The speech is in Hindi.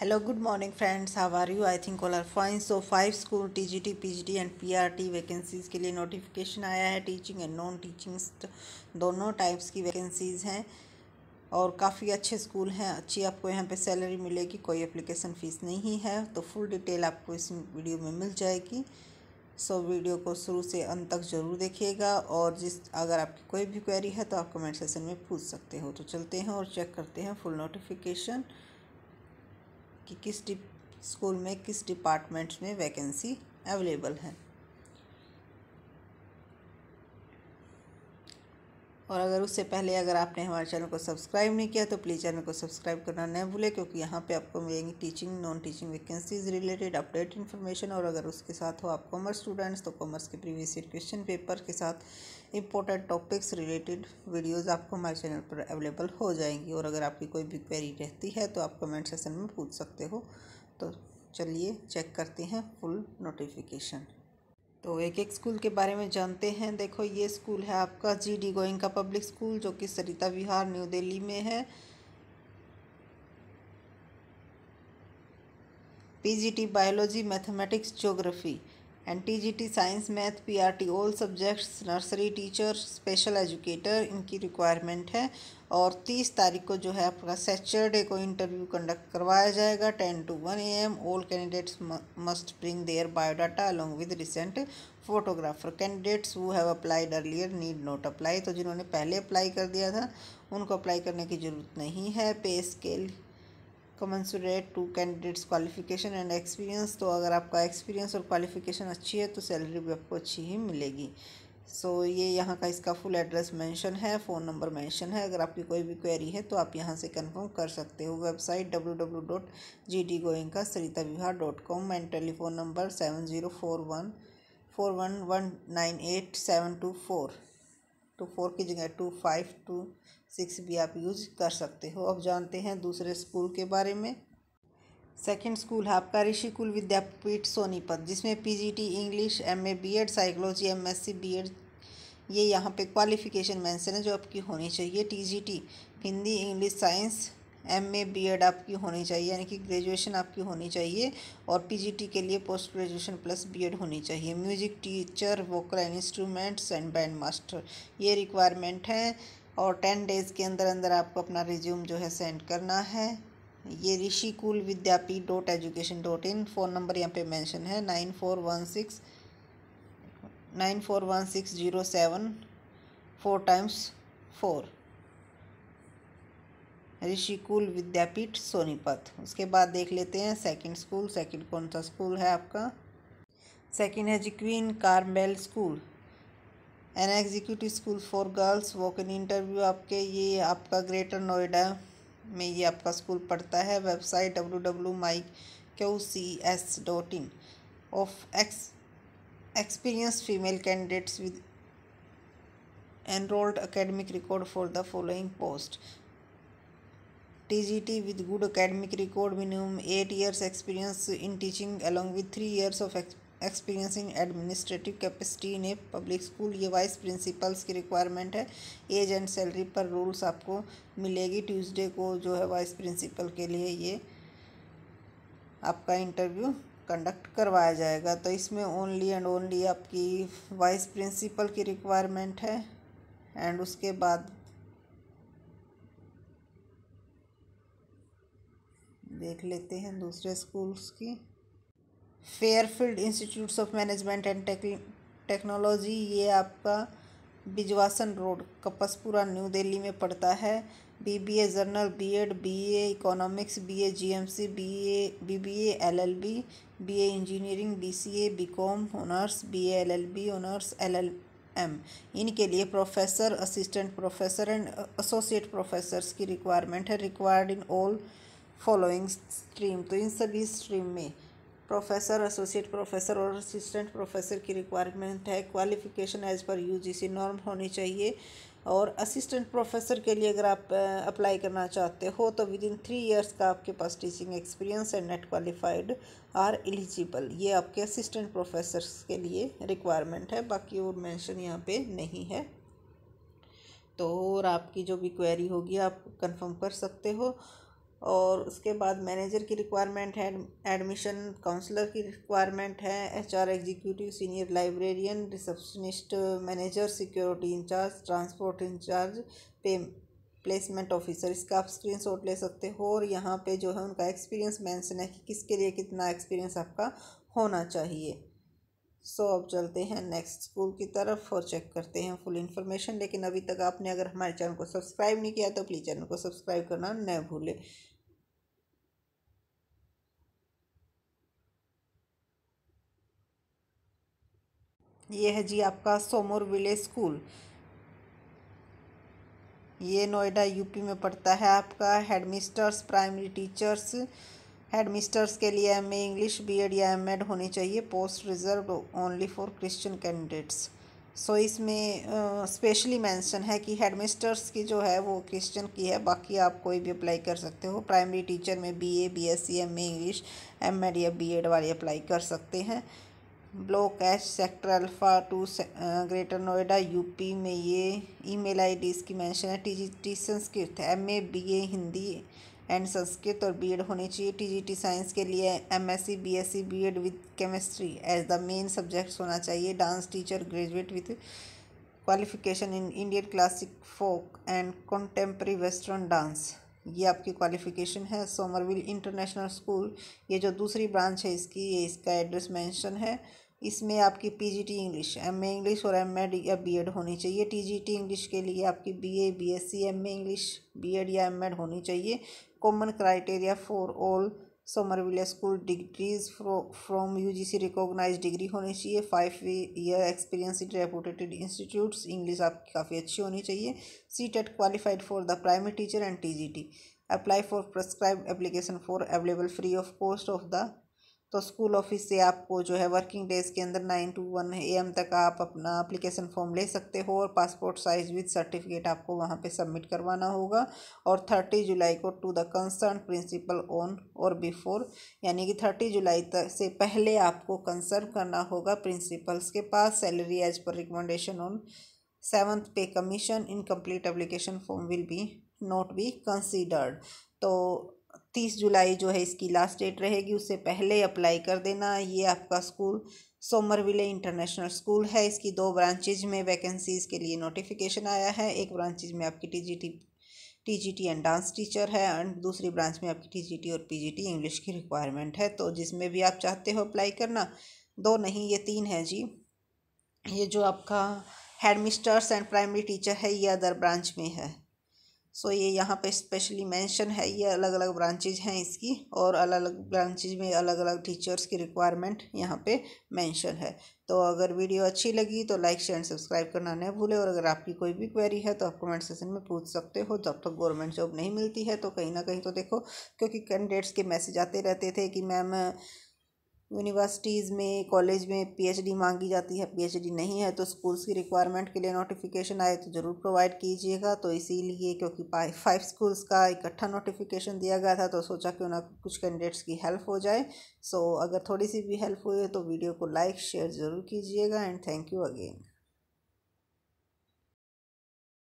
Hello, good morning friends. How are you? I think all are fine. So 5 school TGT, PGT and PRT vacancies के लिए नोटिफिकेशन आया है। टीचिंग एंड नॉन टीचिंग दोनों टाइप्स की वैकेंसीज़ हैं और काफ़ी अच्छे स्कूल हैं। अच्छी आपको यहाँ पे सैलरी मिलेगी, कोई एप्लीकेशन फ़ीस नहीं है। तो फुल डिटेल आपको इस वीडियो में मिल जाएगी। सो वीडियो को शुरू से अंत तक ज़रूर देखिएगा और अगर आपकी कोई भी क्वेरी है तो आप कमेंट सेक्शन में पूछ सकते हो। तो चलते हैं और चेक करते हैं फुल नोटिफिकेशन कि किस स्कूल में किस डिपार्टमेंट में वैकेंसी अवेलेबल है। और अगर उससे पहले अगर आपने हमारे चैनल को सब्सक्राइब नहीं किया तो प्लीज़ चैनल को सब्सक्राइब करना न भूलें, क्योंकि यहाँ पे आपको मिलेंगी teaching non teaching vacancies related update information. और अगर उसके साथ हो आप कॉमर्स स्टूडेंट्स तो कॉमर्स के प्रीवियस ईयर क्वेश्चन पेपर के साथ इम्पोर्टेंट टॉपिक्स रिलेटेड वीडियोज़ आपको हमारे चैनल पर अवेलेबल हो जाएंगी। और अगर आपकी कोई भी क्वेरी रहती है तो आप कमेंट सेक्शन में पूछ सकते हो। तो चलिए चेक करते हैं फुल नोटिफिकेशन। तो एक एक स्कूल के बारे में जानते हैं। देखो, ये स्कूल है आपका GD गोइंका पब्लिक स्कूल, जो कि सरिता विहार न्यू दिल्ली में है। PGT biology, mathematics, geography and TGT science, math, PRT all subjects, nursery teacher, special educator इनकी रिक्वायरमेंट है। और 30 तारीख को जो है आपका सैटरडे को इंटरव्यू कंडक्ट करवाया जाएगा 10 to 1 AM। All candidates must bring their biodata along with recent photographer. Candidates who have applied earlier need not apply. तो जिन्होंने पहले अप्लाई कर दिया था उनको अप्लाई करने की ज़रूरत नहीं है। Pay scale commensurate to candidates qualification and experience. तो अगर आपका एक्सपीरियंस और क्वालिफिकेशन अच्छी है तो सैलरी भी आपको अच्छी ही मिलेगी। सो ये यहाँ का इसका फुल एड्रेस मेंशन है, फ़ोन नंबर मेंशन है। अगर आपकी कोई भी क्वेरी है तो आप यहाँ से कंफर्म कर सकते हो। Website www.gdgoenka.saritaviha.com and telephone number 704141198724। 4 की जगह 2526 भी आप यूज़ कर सकते हो। अब जानते हैं दूसरे स्कूल के बारे में। सेकंड स्कूल है आपका ऋषिकुल विद्यापीठ सोनीपत, जिसमें PGT English, MA BEd, psychology, MSc BEd ये यहाँ पे क्वालिफ़िकेशन मेंशन है जो आपकी होनी चाहिए। TGT Hindi, English, science, MA BEd आपकी होनी चाहिए, यानी कि ग्रेजुएशन आपकी होनी चाहिए। और PGT के लिए पोस्ट ग्रेजुएशन प्लस BEd होनी चाहिए। Music teacher, vocal and instruments and band master ये रिक्वायरमेंट है। और 10 डेज़ के अंदर अंदर आपको अपना रिज्यूम जो है सेंड करना है। ये ऋषिकुल विद्यापीठ .education.in। फ़ोन नंबर यहाँ पे मेंशन है 941607 4x4। ऋषिकुल विद्यापीठ सोनीपत। उसके बाद देख लेते हैं सेकंड स्कूल। सेकंड कौन सा स्कूल है आपका? सेकंड है जी Queen Carmel school, an executive school for girls. Walk in interview आपके ये आपका ग्रेटर नोएडा में ये आपका स्कूल पड़ता है। Website www.myqcs.in। Of experience female candidates with enrolled academic record for the following post: TGT with good academic record, minimum 8 years experience in teaching along with 3 years of experience in administrative capacity in a public school. ये वाइस प्रिंसिपल्स की रिक्वायरमेंट है। एज एंड सैलरी पर रूल्स आपको मिलेगी। ट्यूसडे को जो है वाइस प्रिंसिपल के लिए ये आपका इंटरव्यू कंडक्ट करवाया जाएगा। तो इसमें ओनली एंड ओनली आपकी वाइस प्रिंसिपल की रिक्वायरमेंट है। एंड उसके बाद देख लेते हैं दूसरे स्कूल्स की। Fairfield institutes of management and technology ये आपका बिजवासन रोड, कपसपुरा, न्यू दिल्ली में पड़ता है। BBA journal, BEd, BA economics, BA GMC, BBA LLB, BA engineering, BCA, BCom honours, BA LLB honours, LLM इनके लिए professor, assistant professor and associate professors की रिक्वायरमेंट है। Required in all following stream. तो इन सभी स्ट्रीम में प्रोफेसर, एसोसिएट प्रोफेसर और असिस्टेंट प्रोफेसर की रिक्वायरमेंट है। Qualification as per UGC norm होनी चाहिए। और असिस्टेंट प्रोफेसर के लिए अगर आप अप्लाई करना चाहते हो तो विद इन 3 इयर्स का आपके पास teaching experience and NET qualified are eligible. ये आपके असिस्टेंट प्रोफेसर्स के लिए रिक्वायरमेंट है, बाकी और मेंशन यहाँ पे नहीं है। तो और आपकी जो भी क्वेरी होगी आप कंफर्म कर सकते हो। और उसके बाद मैनेजर की रिक्वायरमेंट है, एडमिशन काउंसलर की रिक्वायरमेंट है, HR executive, senior librarian, receptionist, manager, security in-charge, transport in-charge, pay placement officer. इसका आप स्क्रीनशॉट ले सकते हो और यहाँ पे जो है उनका एक्सपीरियंस मेंशन है कि किसके लिए कितना एक्सपीरियंस आपका होना चाहिए। सो अब चलते हैं नेक्स्ट स्कूल की तरफ और चेक करते हैं फुल इन्फॉर्मेशन। लेकिन अभी तक आपने अगर हमारे चैनल को सब्सक्राइब नहीं किया तो प्लीज़ चैनल को सब्सक्राइब करना न भूलें। ये है जी आपका सोमोर विलेज स्कूल, ये नोएडा यूपी में पड़ता है आपका। हेडमिस्टर्स, प्राइमरी टीचर्स, हेडमिस्टर्स के लिए एमए इंग्लिश, बीएड या एमएड होनी चाहिए। Post reserve only for Christian candidates. So इसमें स्पेशली मेंशन है कि हेडमिस्टर्स की जो है वो क्रिश्चियन की है, बाकी आप कोई भी अप्लाई कर सकते हो। प्राइमरी टीचर में BA, BSc, MA English, MEd या बीएड वाले अप्लाई कर सकते हैं। Block H, sector alpha 2, Greater Noida UP में। ये ईमेल आईडी इसकी मेंशन है। TGT Sanskrit, MA, BA Hindi and Sanskrit और बीएड होनी चाहिए। टीजीटी साइंस के लिए MSc, BSc, BEd with chemistry as the main subjects होना चाहिए। Dance teacher, graduate with qualification in Indian classic, folk and contemporary western dance, ये आपकी क्वालिफिकेशन है। सोमरविल इंटरनेशनल स्कूल, ये जो दूसरी ब्रांच है इसकी, ये इसका एड्रेस मेंशन है। इसमें आपकी पीजीटी इंग्लिश, एमए इंग्लिश और एमएड या बीएड होनी चाहिए। टीजीटी इंग्लिश के लिए आपकी BA, BSc, MA English, BEd या एमएड होनी चाहिए। Common criteria for all Somerville school degrees from UGC recognise degree होनी चाहिए। 5 year experience in reputed institutes. English आपकी काफ़ी अच्छी होनी चाहिए। CTET qualified for the primary teacher and TGT. Apply for prescribed application for available free of cost of the. तो स्कूल ऑफिस से आपको जो है वर्किंग डेज के अंदर 9 to 1 AM तक आप अपना एप्लीकेशन फॉर्म ले सकते हो और पासपोर्ट साइज विद सर्टिफिकेट आपको वहाँ पे सबमिट करवाना होगा। और 30 जुलाई को to the concern principal on or before, यानी कि 30 जुलाई तक से पहले आपको कंसर्न करना होगा प्रिंसिपल्स के पास। सैलरी एज पर recommendation on 7th pay commission. Incomplete application form will be not be considered. तो 30 जुलाई जो है इसकी लास्ट डेट रहेगी, उससे पहले अप्लाई कर देना। ये आपका स्कूल सोमरविले इंटरनेशनल स्कूल है। इसकी 2 ब्रांचेज में वैकेंसीज़ के लिए नोटिफिकेशन आया है। एक ब्रांचेज में आपकी टीजीटी एंड डांस टीचर है एंड दूसरी ब्रांच में आपकी टीजीटी और पीजीटी इंग्लिश की रिक्वायरमेंट है। तो जिसमें भी आप चाहते हो अप्लाई करना। 2 नहीं, ये 3 है जी। ये जो आपका हेडमिस्टर्स एंड प्राइमरी टीचर है ये अदर ब्रांच में है। सो ये यहाँ पे स्पेशली मेंशन है। ये अलग अलग ब्रांचेज हैं इसकी और अलग अलग ब्रांचेज में अलग अलग टीचर्स की रिक्वायरमेंट यहाँ पे मेंशन है। तो अगर वीडियो अच्छी लगी तो लाइक, शेयर एंड सब्सक्राइब करना न भूलें। और अगर आपकी कोई भी क्वेरी है तो आप कमेंट सेक्शन में पूछ सकते हो। जब तक गवर्नमेंट जॉब नहीं मिलती है तो कहीं ना कहीं तो देखो, क्योंकि कैंडिडेट्स के मैसेज आते रहते थे कि मैम यूनिवर्सिटीज़ में, कॉलेज में पीएचडी मांगी जाती है, पीएचडी नहीं है तो स्कूल्स की रिक्वायरमेंट के लिए नोटिफिकेशन आए तो ज़रूर प्रोवाइड कीजिएगा। तो इसीलिए क्योंकि 5 स्कूल्स का इकट्ठा नोटिफिकेशन दिया गया था तो सोचा क्यों ना कुछ कैंडिडेट्स की हेल्प हो जाए। सो अगर थोड़ी सी भी हेल्प हुई है तो वीडियो को लाइक, शेयर ज़रूर कीजिएगा एंड थैंक यू अगेन।